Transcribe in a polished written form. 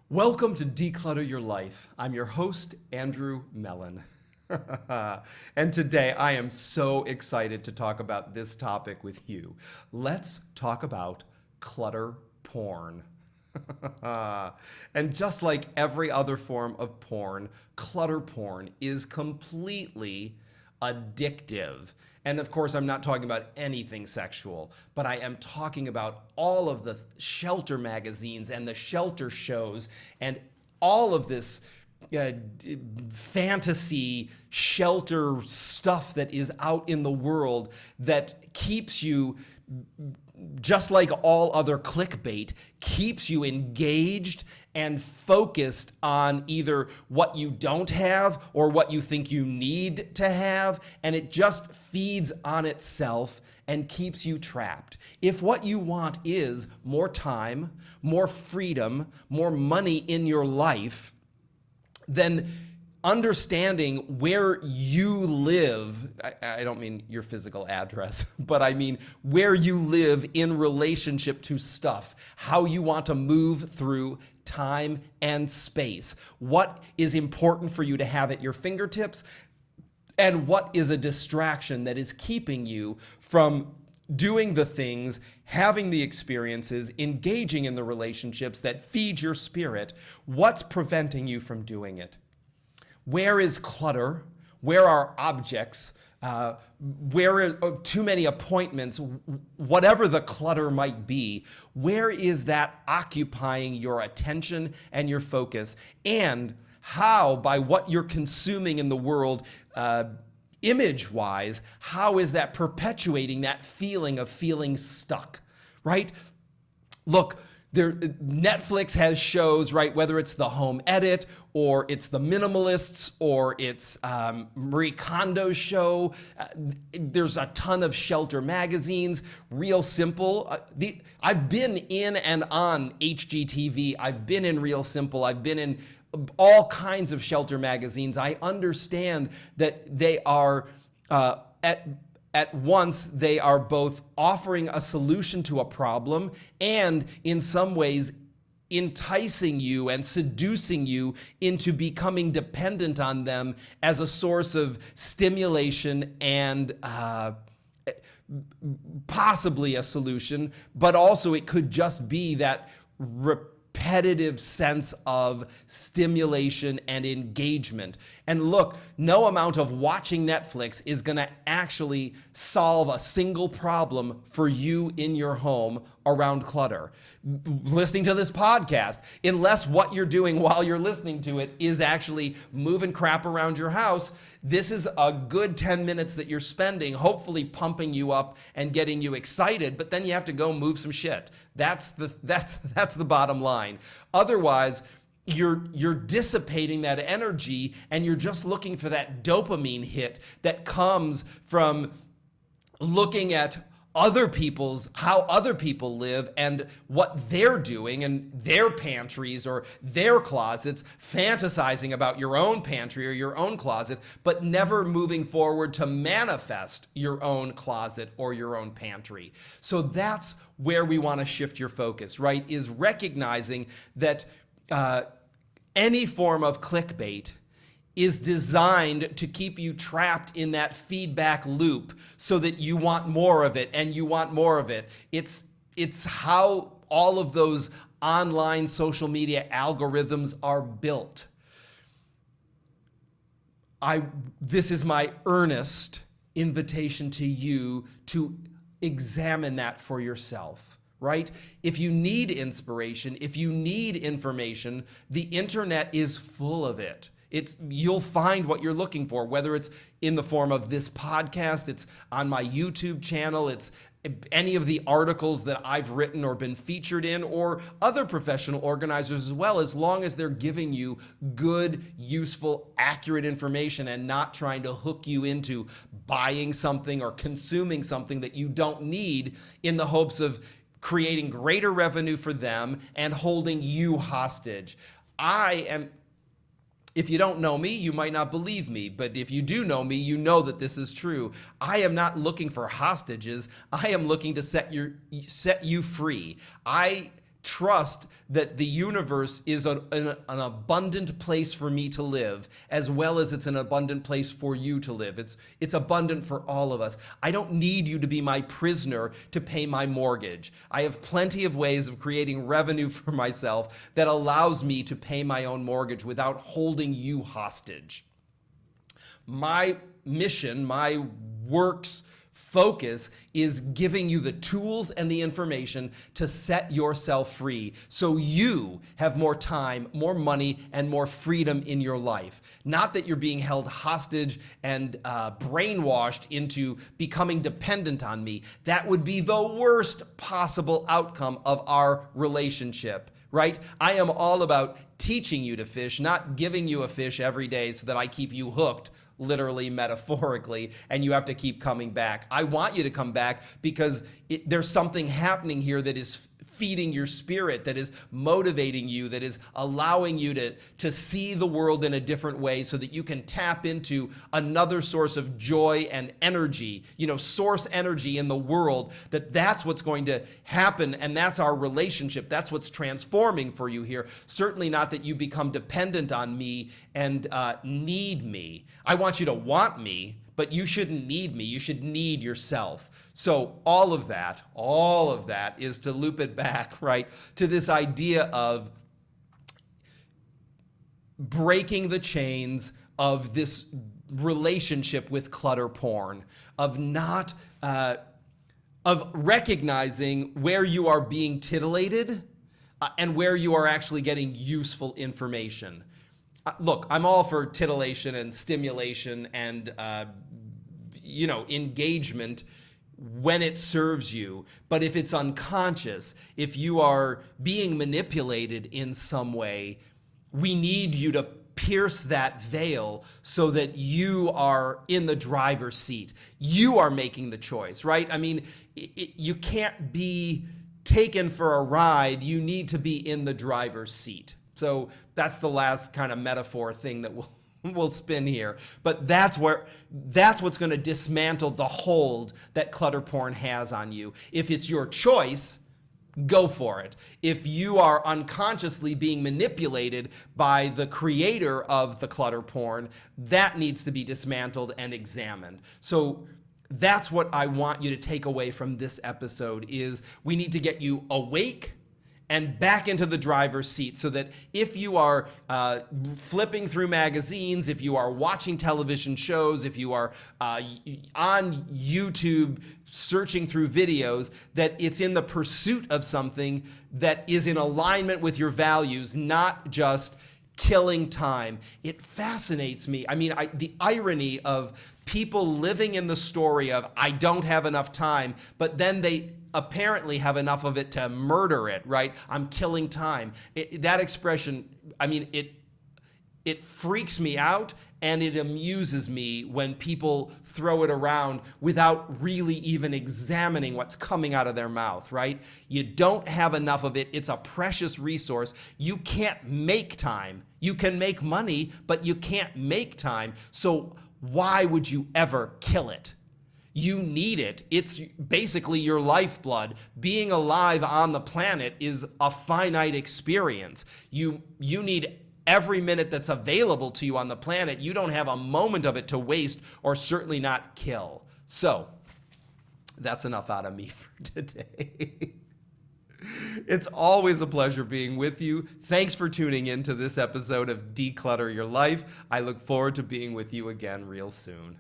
Welcome to Declutter Your Life. I'm your host, Andrew Mellen. And today I am so excited to talk about this topic with you. Let's talk about clutter porn. And just like every other form of porn, clutter porn is completely addictive. And of course, I'm not talking about anything sexual, but I am talking about all of the shelter magazines and the shelter shows and all of this fantasy shelter stuff that is out in the world that keeps you, just like all other clickbait, keeps you engaged and focused on either what you don't have or what you think you need to have, and it just feeds on itself and keeps you trapped. If what you want is more time, more freedom, more money in your life, then understanding where you live, I don't mean your physical address, but I mean where you live in relationship to stuff, how you want to move through time and space, what is important for you to have at your fingertips, and what is a distraction that is keeping you from doing the things, having the experiences, engaging in the relationships that feed your spirit. What's preventing you from doing it? Where is clutter? Where are objects? Where are too many appointments? Whatever the clutter might be, where is that occupying your attention and your focus? And how, by what you're consuming in the world, image-wise, how is that perpetuating that feeling of feeling stuck, right? Look, Netflix has shows, right? Whether it's the Home Edit or it's the Minimalists or it's Marie Kondo's show. There's a ton of shelter magazines. Real Simple. I've been in and on HGTV. I've been in Real Simple. I've been in all kinds of shelter magazines. I understand that they are at once, they are both offering a solution to a problem and in some ways enticing you and seducing you into becoming dependent on them as a source of stimulation and possibly a solution, but also it could just be that repetitive sense of stimulation and engagement. And look, no amount of watching Netflix is going to actually solve a single problem for you in your home around clutter. Listening to this podcast, unless what you're doing while you're listening to it is actually moving crap around your house, this is a good 10 minutes that you're spending, hopefully pumping you up and getting you excited, but then you have to go move some shit. That's the bottom line. Otherwise, you're dissipating that energy and you're just looking for that dopamine hit that comes from looking at how other people live and what they're doing in their pantries or their closets, fantasizing about your own pantry or your own closet, but never moving forward to manifest your own closet or your own pantry. So that's where we want to shift your focus, right? Is recognizing that any form of clickbait is designed to keep you trapped in that feedback loop so that you want more of it and you want more of it. It's how all of those online social media algorithms are built. This is my earnest invitation to you to examine that for yourself. Right? If you need inspiration, if you need information, the internet is full of it. You'll find what you're looking for, whether it's in the form of this podcast, it's on my YouTube channel, it's any of the articles that I've written or been featured in, or other professional organizers as well, as long as they're giving you good, useful, accurate information and not trying to hook you into buying something or consuming something that you don't need in the hopes of creating greater revenue for them and holding you hostage. If you don't know me, you might not believe me, but if you do know me, you know that this is true. I am not looking for hostages. I am looking to set you free. I trust that the universe is an abundant place for me to live, as well as it's an abundant place for you to live. It's abundant for all of us. I don't need you to be my prisoner to pay my mortgage. I have plenty of ways of creating revenue for myself that allows me to pay my own mortgage without holding you hostage. My mission, my work's focus is giving you the tools and the information to set yourself free so you have more time, more money, and more freedom in your life. Not that you're being held hostage and brainwashed into becoming dependent on me. That would be the worst possible outcome of our relationship. Right? I am all about teaching you to fish, not giving you a fish every day so that I keep you hooked, literally, metaphorically, and you have to keep coming back. I want you to come back because there's something happening here that is feeding your spirit, that is motivating you, that is allowing you to see the world in a different way so that you can tap into another source of joy and energy, source energy in the world, that's what's going to happen, and that's our relationship. That's what's transforming for you here. Certainly not that you become dependent on me and need me. I want you to want me, but you shouldn't need me. You should need yourself. So all of that is to loop it back, right, to this idea of breaking the chains of this relationship with clutter porn, of not, of recognizing where you are being titillated and where you are actually getting useful information. Look, I'm all for titillation and stimulation and, engagement when it serves you. But if it's unconscious, if you are being manipulated in some way, we need you to pierce that veil so that you are in the driver's seat. You are making the choice, right? I mean, you can't be taken for a ride. You need to be in the driver's seat. So that's the last kind of metaphor thing that we'll spin here. But that's what's going to dismantle the hold that clutter porn has on you. If it's your choice, go for it. If you are unconsciously being manipulated by the creator of the clutter porn, that needs to be dismantled and examined. So that's what I want you to take away from this episode is we need to get you awake and back into the driver's seat so that if you are flipping through magazines, if you are watching television shows, if you are on YouTube searching through videos, that it's in the pursuit of something that is in alignment with your values, not just killing time. It fascinates me. I mean, the irony of people living in the story of I don't have enough time, but then they apparently have enough of it to murder it, right? I'm killing time. That expression, I mean, it freaks me out and it amuses me when people throw it around without really even examining what's coming out of their mouth, right? You don't have enough of it. It's a precious resource. You can't make time. You can make money, but you can't make time. So why would you ever kill it? You need it. It's basically your lifeblood. Being alive on the planet is a finite experience. You need every minute that's available to you on the planet. You don't have a moment of it to waste or certainly not kill. So that's enough out of me for today. It's always a pleasure being with you. Thanks for tuning in to this episode of Declutter Your Life. I look forward to being with you again real soon.